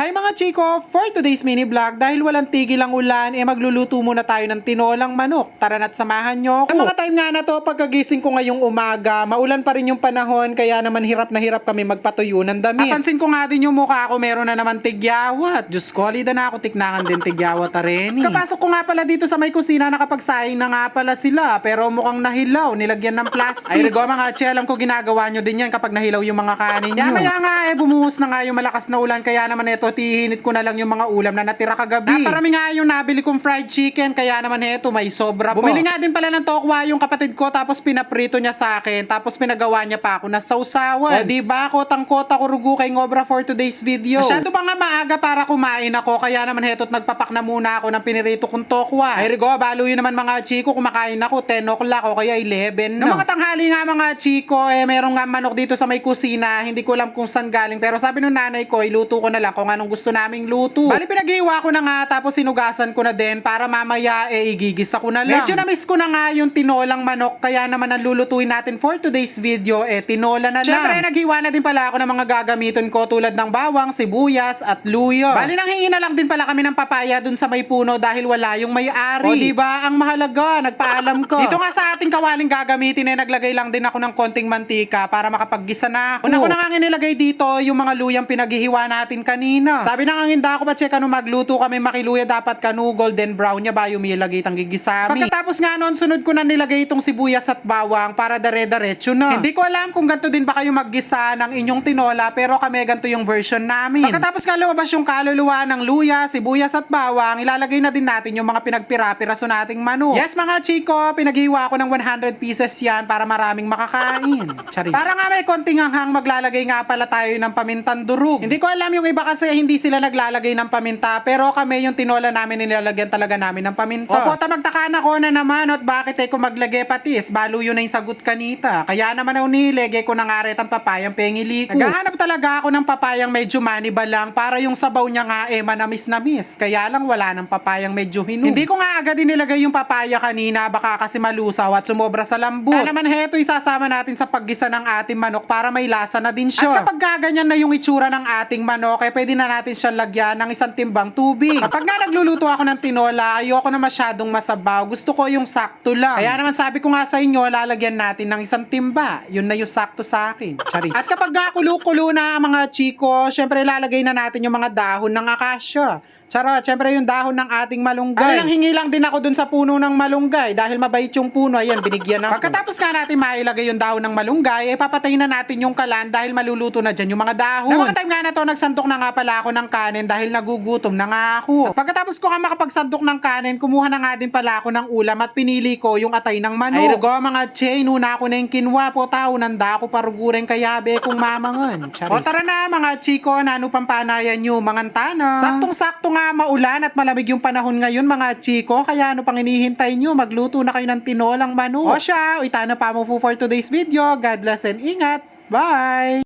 Hi mga chiko! For today's mini vlog, dahil walang tigil ang ulan, magluluto muna tayo ng tinolang manok. Tara na't samahan nyo ako. Ang mga time nga na to, pagkagising ko ngayong umaga, maulan pa rin yung panahon, kaya naman hirap na hirap kami magpatuyo ng damit. Napansin ko nga din yung mukha ko, meron na naman tigyawat. Diyos ko, alida na ako tiknakan din tigyawat rin. Kapasok ko nga pala dito sa may kusina, nakapagsaing na nga pala sila, pero mukhang nahilaw, nilagyan ng plastic. Ay rigo mga che, alam ko ginagawa nyo din yan kapag nahilaw yung mga kanin nyo. Kaya nga bumuhos na nga yung malakas na ulan, kaya naman ito, tihinit ko na lang yung mga ulam na natira kagabi. Naparami nga yung nabili kong fried chicken, kaya naman ito, may sobra po. Bumili nga din pala ng tokwa yung kapatid ko, tapos pinaprito niya sa akin, tapos pinagawa niya pa ako na sausawan. O diba, kotang-kota ko rugo kay Ngobra for today's video. Masyado pa nga maaga para kumain ako, kaya naman ito't nagpapak na muna ako ng pinirito kong tokwa. Ay rigo, balo yun naman mga chiko, kumakain ako 10 o'clock o kaya 11 no. Noong mga tanghali nga mga chiko, merong nga manok dito sa may kusina, hindi ko alam kung saan galing, pero sabi nung nanay ko, iluto ko na lang kung anong gusto naming luto. Bali pinaghiwa ko na nga, tapos sinugasan ko na din para mamaya igigisa ko na lang. Medyo na-miss ko na nga yung tinolang manok, kaya naman ang lulutuin natin for today's video tinola na lang. Syempre naghiwa na din pala ako ng mga gagamitin ko tulad ng bawang, sibuyas at luyo. Bali nanghingi na lang din pala kami ng papaya dun sa may puno dahil wala yung may-ari. O diba, ang mahalaga, nagpaalam ko. Dito nga sa ating kawaling gagamitin naglagay lang din ako ng konting mantika para makapaggisa na ako. Una ko na nga nilagay dito yung mga luyang pinaghihiwa natin kanina. Sabi na nga hinda ako ba check ano magluto kami makiluya dapat kanu golden brown niya ba yung ilagay itang gigisami. Pagkatapos nga noon sunod ko na nilagay itong sibuyas at bawang para dare-daretso na. Hindi ko alam kung ganito din ba kayo maggisa ng inyong tinola pero kami ganito yung version namin. Pagkatapos nga lumabas yung kaluluwa ng luya, sibuyas at bawang, ilalagay na din natin yung mga pinagpira-piraso nating manok. Yes mga chiko, pinaghiwa ko ng 100 pieces yan para maraming makakain. Charis. Para nga may konting hanghang maglalagay nga pala tayo ng pamintang durug. Hindi ko alam yung iba kasi hindi sila naglalagay ng paminta pero kami yung tinola namin nilalagyan talaga namin ng paminta. Opo, magtaka na ko na naman at bakit ko maglagay patis. Balo yun na yung sagot kanita. Kaya naman ako niligay ko ng aret ang papayang pengili ko. Naghahanap talaga ako ng papayang medyo maniba lang para yung sabaw niya nga manamis-namis. Kaya lang wala ng papayang medyo hinog. Hindi ko nga agad inilagay yung papaya kanina baka kasi malusaw at sumobra sa lambot. Kaya naman heto isasama natin sa paggisa ng ating manok para may lasa na din siya. At kapag gaganyan na yung itsura ng ating manok pwede na natin siya lagyan ng isang timbang tubig. Kapag nga nagluluto ako ng tinola, ayoko na masyadong masabaw. Gusto ko yung sakto lang. Kaya naman sabi ko nga sa inyo, lalagyan natin ng isang timba. Yun na yung sakto sa akin. Charis. At kapag nga kulo-kulo na mga chiko, syempre lalagay na natin yung mga dahon ng akasya. Charot, syempre yung dahon ng ating malunggay. Nang hingi lang din ako dun sa puno ng malunggay dahil mabait yung puno. Ayan, binigyan ako. Pagkatapos nga natin mailagay yung dahon ng malunggay, papatayin na natin yung kalan dahil maluluto na dyan yung mga dahon. Na mga time nga na to, nagsantok na nga pala ako ng kanin dahil nagugutom na nga ako. At pagkatapos ko nga makapagsantok ng kanin, kumuha na nga din pala ako ng ulam at pinili ko yung atay ng manok. Ay rigo mga che, inuna ako na yung kinwa po tao, nanda ako paruguren kayabe kung mamangan. Charis. O tara na mga chiko, nano pampanayan nyo, mangantana. Saktong-sakto nga maulan at malamig yung panahon ngayon mga chiko, kaya ano pang inihintay nyo, magluto na kayo ng tinolang manok. O siya, itana pa mo for today's video. God bless and ingat. Bye!